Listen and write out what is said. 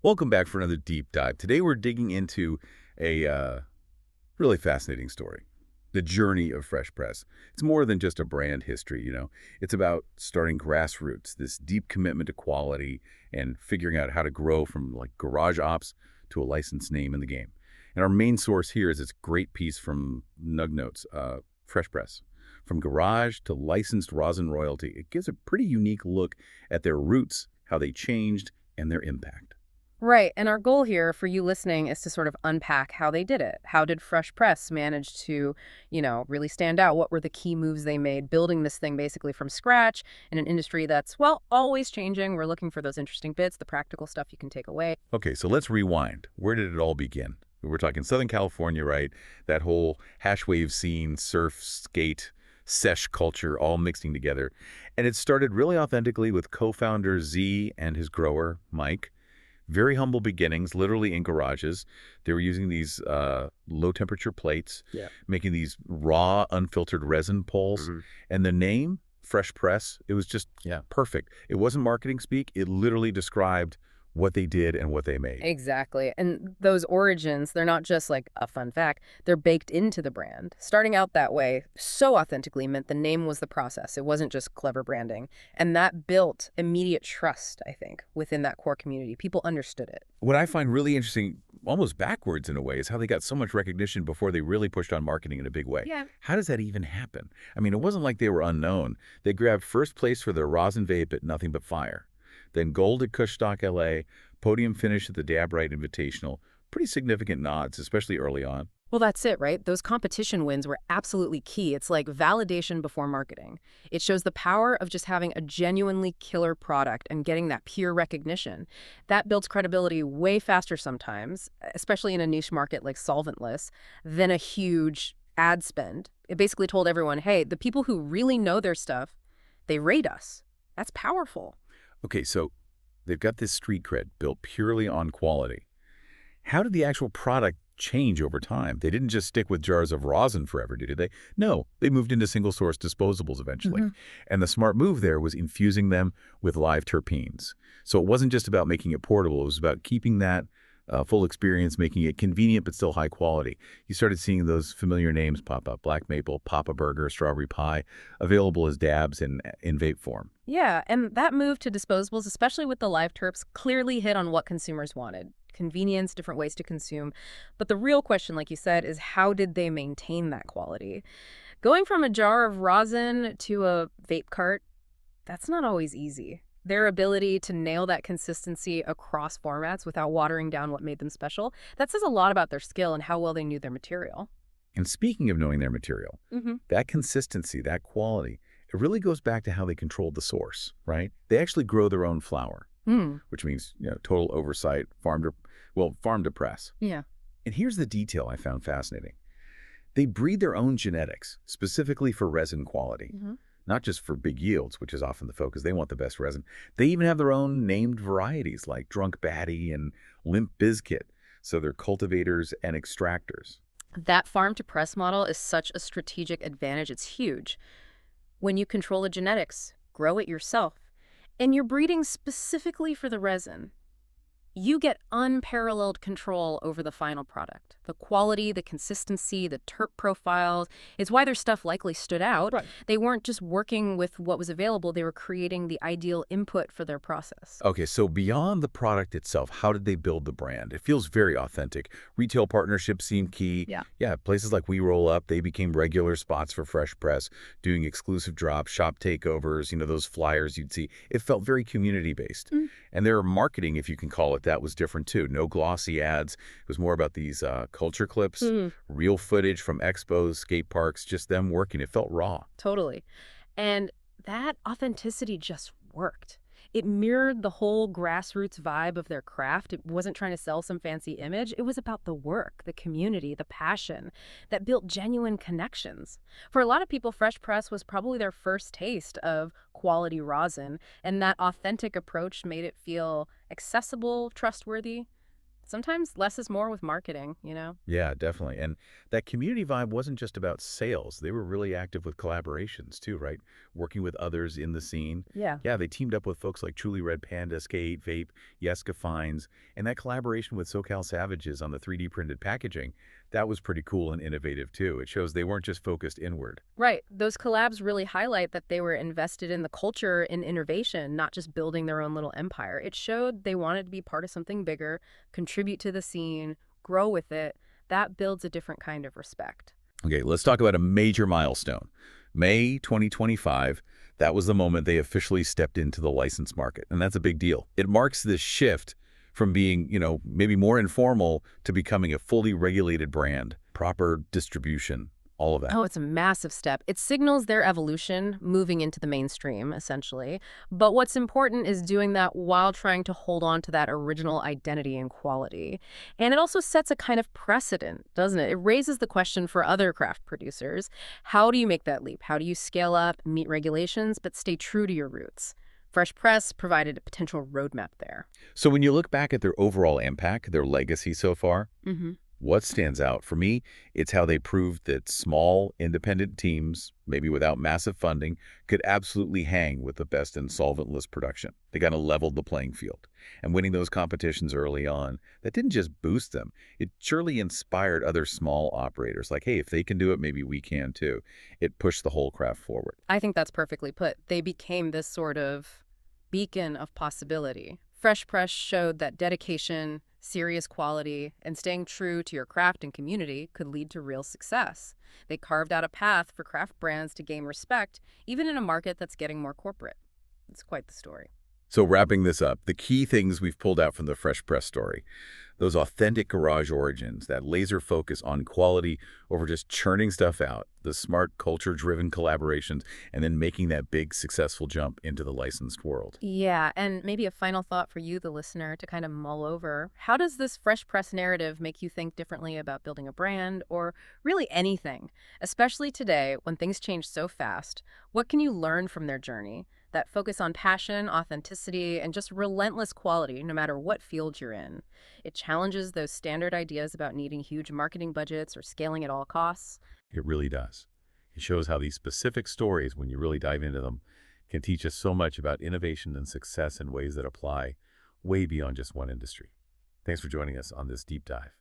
Welcome back for another deep dive. Today we're digging into a really fascinating story, the journey of Fresh Press. It's more than just a brand history. It's about starting grassroots, this deep commitment to quality and figuring out how to grow from like garage ops to a licensed name in the game. And our main source here is this great piece from Nug Notes, Fresh Press. From garage to licensed rosin royalty, it gives a pretty unique look at their roots, how they changed, and their impact. Right, and our goal here for you listening is to sort of unpack how they did it. How did Fresh Press manage to, really stand out? What were the key moves they made, building this thing basically from scratch in an industry that's, well, always changing. We're looking for those interesting bits, the practical stuff you can take away. Okay, so let's rewind. Where did it all begin? We're talking Southern California, right? That whole hash wave scene, surf, skate, sesh culture all mixing together. And it started really authentically with co-founder Z and his grower, Mike. Very humble beginnings, literally in garages. They were using these low-temperature plates, making these raw, unfiltered resin pulls. And the name, Fresh Press, it was just perfect. It wasn't marketing speak. It literally described what they did and what they made. Exactly. And those origins, they're not just like a fun fact, they're baked into the brand. Starting out that way so authentically meant the name was the process. It wasn't just clever branding. And that built immediate trust, I think, within that core community. People understood it. What I find really interesting, almost backwards in a way, is how they got so much recognition before they really pushed on marketing in a big way. Yeah. How does that even happen? I mean, it wasn't like they were unknown. They grabbed first place for their rosin vape at Nothing But Fire. Then gold at Kushstock LA, podium finish at the Dabrite Invitational. Pretty significant nods, especially early on. Well, that's it, right? Those competition wins were absolutely key. It's like validation before marketing. It shows the power of just having a genuinely killer product and getting that peer recognition. That builds credibility way faster sometimes, especially in a niche market like Solventless, than a huge ad spend. It basically told everyone, hey, the people who really know their stuff, they rate us. That's powerful. Okay, so they've got this street cred built purely on quality. How did the actual product change over time? They didn't just stick with jars of rosin forever, did they? No, they moved into single-source disposables eventually. And the smart move there was infusing them with live terpenes. So it wasn't just about making it portable. It was about keeping that full experience, making it convenient but still high quality. You started seeing those familiar names pop up: Black Maple, Papa Burger, Strawberry Pie, available as dabs in vape form. Yeah, and that move to disposables, especially with the live terps, clearly hit on what consumers wanted. Convenience, different ways to consume. But the real question, like you said, is how did they maintain that quality? Going from a jar of rosin to a vape cart, that's not always easy. Their ability to nail that consistency across formats without watering down what made them special, that says a lot about their skill and how well they knew their material. And speaking of knowing their material, that consistency, that quality, it really goes back to how they controlled the source, right? They actually grow their own flower, which means total oversight, farm to press. Yeah. And here's the detail I found fascinating. They breed their own genetics, specifically for resin quality. Not just for big yields, which is often the focus. They want the best resin. They even have their own named varieties like Drunk Baddie and Limp Bizkit. So they're cultivators and extractors. That farm-to-press model is such a strategic advantage. It's huge. When you control the genetics, grow it yourself, and you're breeding specifically for the resin, you get unparalleled control over the final product. The quality, the consistency, the terp profiles. It's why their stuff likely stood out. Right. They weren't just working with what was available. They were creating the ideal input for their process. Okay, so beyond the product itself, how did they build the brand? It feels very authentic. Retail partnerships seem key. Yeah, places like We Roll Up, they became regular spots for Fresh Press, doing exclusive drops, shop takeovers, those flyers you'd see. It felt very community-based. And their marketing, if you can call it that, was different too. No glossy ads. It was more about these culture clips, real footage from expos, skate parks, just them working. It felt raw. Totally. And that authenticity just worked. It mirrored the whole grassroots vibe of their craft. It wasn't trying to sell some fancy image. It was about the work, the community, the passion that built genuine connections. For a lot of people, Fresh Press was probably their first taste of quality rosin, and that authentic approach made it feel accessible, trustworthy. Sometimes less is more with marketing, you know? Yeah, definitely. And that community vibe wasn't just about sales. They were really active with collaborations too, right? Working with others in the scene. Yeah. Yeah, they teamed up with folks like Truly Red Panda, Skate, Vape, Yesca Finds, and that collaboration with SoCal Savages on the 3D printed packaging, that was pretty cool and innovative too. It shows they weren't just focused inward. Right. Those collabs really highlight that they were invested in the culture and innovation, not just building their own little empire. It showed they wanted to be part of something bigger, contribute to the scene, grow with it. That builds a different kind of respect. Okay, let's talk about a major milestone. May 2025, that was the moment they officially stepped into the license market, and that's a big deal. It marks this shift from being, maybe more informal to becoming a fully regulated brand, proper distribution, all of that. Oh, it's a massive step. It signals their evolution, moving into the mainstream, essentially. But what's important is doing that while trying to hold on to that original identity and quality. And it also sets a kind of precedent, doesn't it? It raises the question for other craft producers. How do you make that leap? How do you scale up, meet regulations, but stay true to your roots? Fresh Press provided a potential roadmap there. So when you look back at their overall impact, their legacy so far, Mm-hmm. what stands out? For me, it's how they proved that small, independent teams, maybe without massive funding, could absolutely hang with the best in solventless production. They kind of leveled the playing field. And winning those competitions early on, that didn't just boost them. It surely inspired other small operators. Like, hey, if they can do it, maybe we can too. It pushed the whole craft forward. I think that's perfectly put. They became this sort of beacon of possibility. Fresh Press showed that dedication, serious quality, and staying true to your craft and community could lead to real success. They carved out a path for craft brands to gain respect, even in a market that's getting more corporate. It's quite the story. So wrapping this up, the key things we've pulled out from the Fresh Press story, those authentic garage origins, that laser focus on quality over just churning stuff out, the smart culture-driven collaborations, and then making that big successful jump into the licensed world. Yeah, and maybe a final thought for you, the listener, to kind of mull over. How does this Fresh Press narrative make you think differently about building a brand or really anything? Especially today, when things change so fast, what can you learn from their journey? That focus on passion, authenticity, and just relentless quality, no matter what field you're in. It challenges those standard ideas about needing huge marketing budgets or scaling at all costs. It really does. It shows how these specific stories, when you really dive into them, can teach us so much about innovation and success in ways that apply way beyond just one industry. Thanks for joining us on this deep dive.